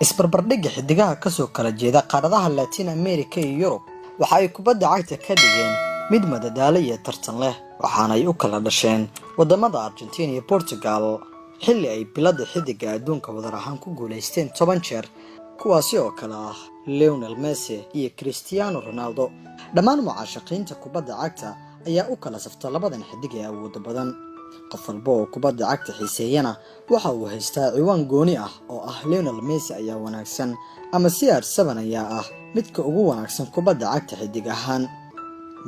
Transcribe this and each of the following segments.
isbarbardhigga xidigaha ka soo kala jeeda qaaradaha Latin America iyo Yurub waxa ay kubadda cagta ka dhigeen mid madadaalo iyo tartan leh, waxaana ay u kala dhasheen wadamada Argentina iyo Portugal xilli ay bilada xidiga adduunka wadar ahaan ku guuleysteen 10 jeer, kuwaasi oo kala ah Lionel Messi iyo Cristiano Ronaldo. dhammaan mucaashaqiinta kubadda cagta ayaa u kala safta labadan xidig ee awood badan. qof walba oo kubadda cagta xiiseeyana waxa uu haystaa ciwaan gooni ah oo ah Lionel Messi ayaa wanaagsan ama CR7 ayaa ah midka ugu wanaagsan kubadda cagta xidig ahaan.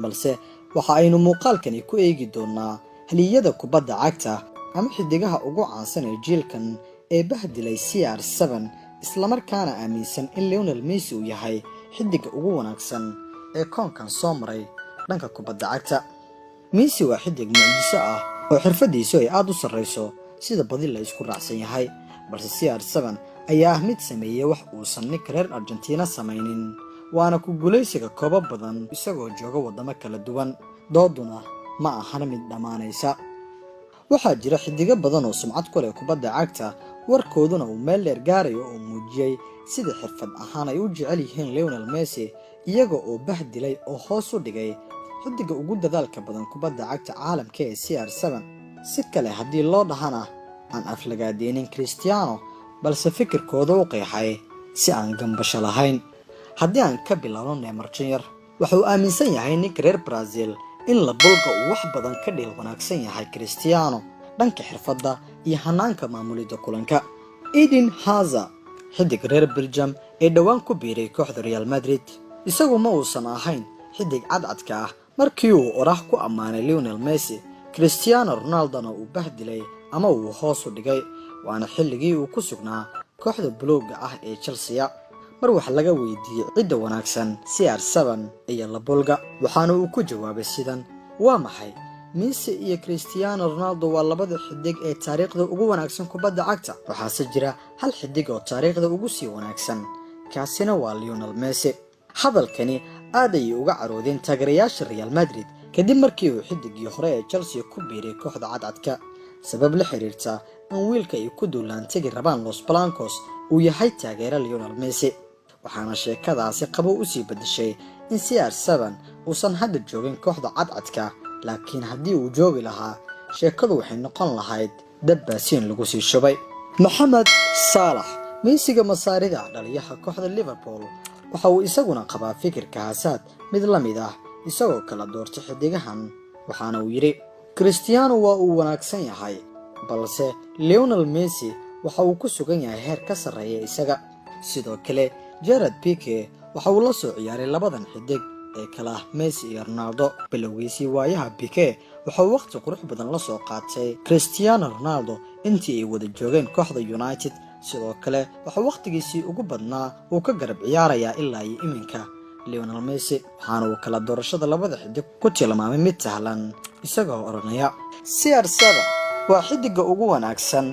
balse waxa aynu muuqaalkani ku eegi doonaa haliyada kubadda cagta ama xidigaha ugu caansan ee jiilkan ee bahdilay CR7 isla markaana aaminsan in Lionel Messi uu yahay xidiga ugu wanaagsan ee koonkan soo maray dhanka kubadda cagta. Messi waa xidig mucjiso ah oo xirfadiisu ay aad u sareyso sida badi la isku raacsan yahay, balse CR7 ayaa mid sameeyay wax uusan ninka reer Argentina samaynin, waana ku guuleysiga koobo badan isagoo jooga wadamo kala duwan. dooduna ma ahan mid dhamaanaysa. waxaa jira xidiga badan oo sumcad ku leh kubadda cagta, warkooduna uu meel dheer gaarayo oo muujiyay sida xirfad ahaan ay u jecel yihiin Lionel Messi, iyaga oo bahdilay oo hoos u dhigay xidiga ugu dadaalka badan kubadda cagta caalamka ee CR7. si kale haddii loo dhahana aan aflagaadeynin Cristiano, balse fikirkooda u qeexay si aan gambasho lahayn. haddii aan ka bilaabno Neymar Jr, wuxuu aaminsan yahay ninka reer Brazil in la bulga uu wax badan ka dheel wanaagsan yahay Cristiano dhanka xirfadda iyo hanaanka maamulida kulanka. Eden Hazard, xidig reer Belgium ee dhawaan ku biiray kooxda Real Madrid, isagu ma uusan ahayn xidig cadcadka ah markii uu oraah ku ammaanay Lionel Messi. Cristiano Ronaldo uu bahdilay ama uu hoos u dhigay, waana xilligii uu ku sugnaa kooxda buluuga ah ee Chelsea. mar wax laga weydiiyay cidda wanaagsan CR7 iyo la bulga, waxaana uu ku jawaabay sidan: waa maxay? Messi iyo Cristiano Ronaldo waa labada xidig ee taariikhda ugu wanaagsan kubadda cagta. waxaase jira hal xidig oo taariikhda ugu sii wanaagsan, kaasina waa Lionel Messi. hadalkani aad ay uga caroodeen taageerayaasha Real Madrid kadib markii uu xidigii hore ee Chelsea ku biiray kooxda cadcadka, sabab la xiriirta in wiilka ay ku duulaantagi rabaan Los Blancos uu yahay taageera Lionel Messi. waxaana sheekadaasi qabo u sii bedeshay in CR7 uusan hadda joogin kooxda cadcadka, laakiin haddii uu joogi lahaa sheekadu waxay noqon lahayd dabbaasiin lagu sii shubay. Mohamed Salah, Messi-ga masaarida dhaliyaha kooxda Liverpool, waxa uu isaguna qabaa fikirka Hazard mid la mid ah, isagoo kala doortay xidigahan. waxaana uu yiri: Cristiano waa uu wanaagsan yahay, balse Lionel Messi waxa uu ku sugan yahay heer ka sarreeya isaga. sidoo kale Gerard Pique waxa uu la soo ciyaaray labadan xidig ee kala Messi iyo Ronaldo. bilowgiisii waayaha Pique waxa uu waqti qurux badan la soo qaatay Cristiano Ronaldo intii ay wada joogeen kooxda United. sidoo kale waxa waqtigiisii ugu badnaa uu ka garab ciyaarayaa ilaa iminka Lionel Messi, waxaana uu kala doorashada labada xidig ku tilmaamay mid sahlan, isagoo oranaya: CR7 waa xidiga ugu wanaagsan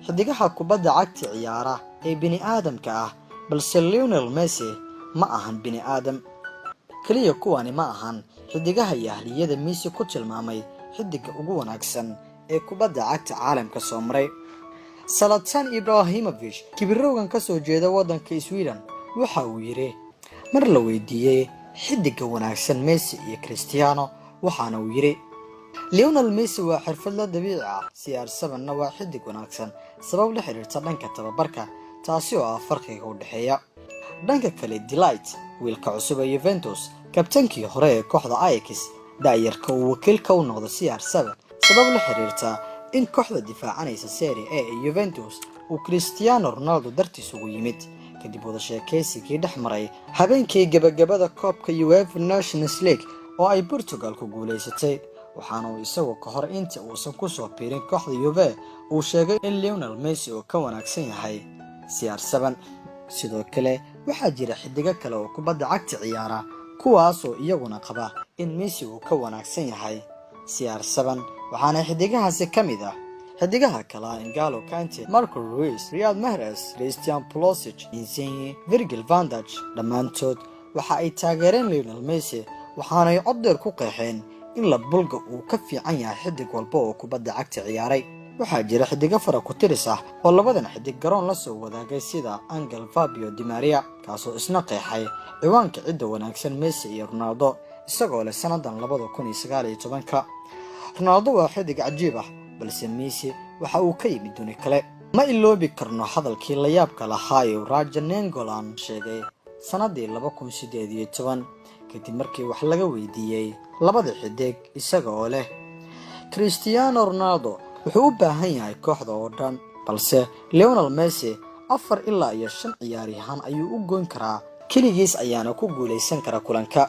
xidigaha kubadda cagta ciyaara ee bini aadamka ah, balse Lionel Messi ma ahan bini aadam kaliya. kuwani ma ahan xidigaha yahliyada Messi ku tilmaamay xidiga ugu wanaagsan ee kubadda cagta caalamka soo maray. Zlatan Ibrahimovic, kibirowgan ka soo jeeda wadanka Sweden, waxa uu yiri mar la weydiiyay xidiga wanaagsan Messi iyo Cristiano, waxaana uu yiri: Lionel Messi waa xirfadle dabiici ah, CR7 waa xidig wanaagsan sabab la xiriirta dhanka tababarka, taasi oo ah farqiga u dhaxeeya. dhanka kale Delight, wiilka cusub ee Juventus, kabtankii hore ee kooxda Ajax, daayarka uu wakiilka u noqdo CR7 sabab la xiriirta in kooxda difaacanaysa Serie A ee Juventus uu Cristiano Ronaldo dartiis ugu yimid kadib wada sheekaysigii dhexmaray habeenkii gabagabada koobka UEFA Nations League oo ay Portugal ku guuleysatay. waxaana uu isagu ka hor inta uusan ku soo biirin kooxda Juve uu sheegay in Lionel Messi uu ka wanaagsan yahay CR7. sidoo kale waxaa jira xidiga kale oo kubadda cagta ciyaara kuwaas oo iyaguna qaba in Messi uu ka wanaagsan yahay CR7, waxaana xidigahaasi ka mid ah xidigaha kale N'Golo Kante, Marco Reus, Riyad Mahrez, Christian Pulisic, Insigne, Virgil van Dijk. dhammaantood waxa ay taageereen Lionel Messi, waxaana ay cod dheer ku qeexeen in la bulga uu ka fiican yahay xidig walba oo kubadda cagta ciyaaray. waxaa jira xidigo fara ku tiris ah oo labadan xidig garoon la soo wadaagay sida Angel Fabio Di Maria kaasoo isna qeexay ciwaanka cidda wanaagsan Messi iyo Ronaldo isagoo leh sanadan 2019. Ronaldo waa xidig cajiib ah balse Messi waxa uu ka yimid duni kale. ma iloobi karno hadalkii la yaabka lahaa ee Roger Nainggolan sheegay sanadii 2018 kadib markii wax laga weydiiyay labada xidig isagoo leh Cristiano Ronaldo wuxuu u baahan yahay kooxda oo dhan balse Lionel Messi 4 ilaa 5 ciyaaryahan ayuu u goyn karaa kaligiis ayaana ku guuleysan kara kulanka.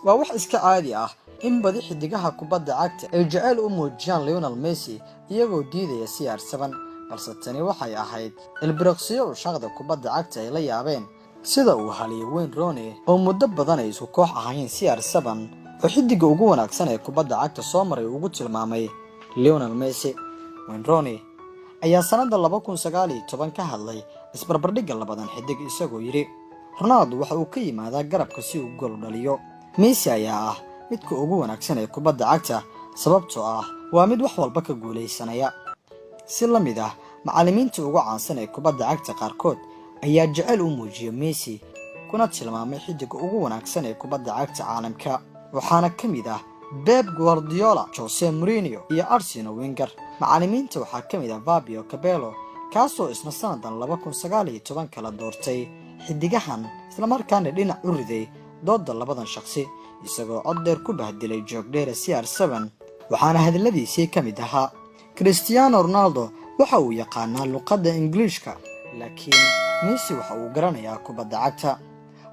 waa wax iska caadi ah in badi xidigaha kubadda cagta ay jecel u muujiyaan Lionel Messi iyagoo diidaya CR7 balse tani waxay ahayd ilbiriqsiyo shaqada kubadda cagta ay la yaabeen sida uu haliyay Wayne Rooney oo muddo badan ay isku koox ahaayeen CR7 oo xidiga ugu wanaagsan ee kubadda cagta soo maray ugu tilmaamay Lionel Messi. Wayne Rooney ayaa sanada 2019 ka hadlay isbarbardhigga labadan xidig isagoo yiri Ronaldo waxa uu ka yimaadaa garabka si uu gool dhaliyo. Messi ayaa ah midka ugu wanaagsan ee kubadda cagta sababtoo ah waa mid wax walba ka guuleysanaya. si la mid ah macallimiinta ugu caansan ee kubadda cagta qaarkood ayaa jecel u muujiya Messi kuna tilmaamay xidiga ugu wanaagsan ee kubadda cagta caalamka waxaana kamid ah Pep Guardiola, Jose Mourinho iyo Arsene Wenger. macallimiinta waxaa kamid ah Fabio Capello kaasoo isna sanadan 2019 kala doortay xidigahan isla markaana dhinac u riday dooda labadan shakhsi isagoo cod dheer ku bahdilay joogdheer CR7 waxaana hadaladiisii kamid ahaa Cristiano Ronaldo waxa uu yaqaanaa luqadda Ingiriiska laakiin Messi waxa uu garanayaa kubadda cagta.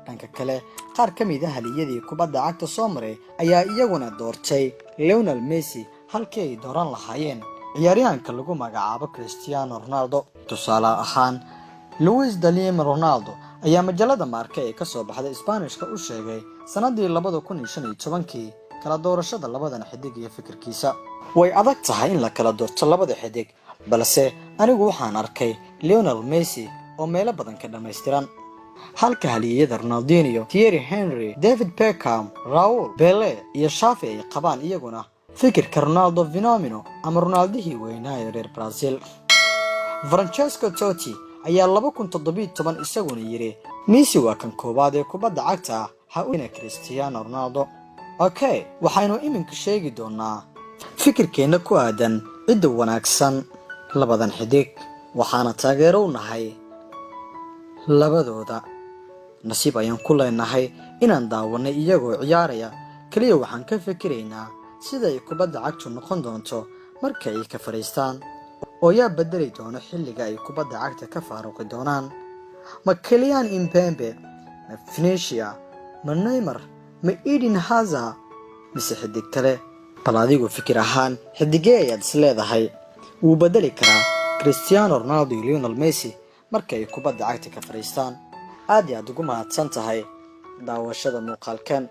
dhanka kale qaar kamid ah haliyadii kubadda cagta soo maray ayaa iyaguna doortay Lionel Messi halkii ay dooran lahaayeen ciyaaryahanka lagu magacaabo Cristiano Ronaldo. tusaale ahaan Luis de Lima Ronaldo ayaa majalada Marca ee ka soo baxday Isbaanishka u sheegay sanadii 2015 kala doorashada labadan xidig iyo fikirkiisa. way adag tahay in la kala doorto labada xidig balse anigu waxaan arkay Lionel Messi oo meelo badan ka dhameystiran halka haliyada Ronaldinho, Thierry Henry, David Beckham, Raul, Pelé iyo Xavi ay qabaan iyaguna fikirka Ronaldo Fenomeno ama Ronaldihii weynaa ee reer Brazil. Francesco Totti ayaa 2017 isaguna yiri Messi waa kan koobaad ee kubadda cagta ha u ina Cristiano Ronaldo. okay waxaynu iminka sheegi doonaa fikirkeena ku aadan cidda wanaagsan labadan xidig waxaana taageero u nahay labadooda. nasiib ayaan ku leenahay inaan daawanay iyagoo ciyaaraya kaliya waxaan ka fikiraynaa sida ay kubadda cagtu noqon doonto marka ay ka fariistaan oo yaa bedeli doono xilliga ay kubadda cagta ka faaruqi doonaan. ma Kylian Mbappe, ma Vinicius, ma Neymar, ma Eden Hazard mise xidig kale. bal adigu fikir ahaan xidigee ayaad isleedahay wuu bedeli karaa Cristiano Ronaldo iyo Lionel Messi marka ay kubadda cagta ka fariistaan. aad iyo aad ugu mahadsan tahay daawashada muuqaalkan.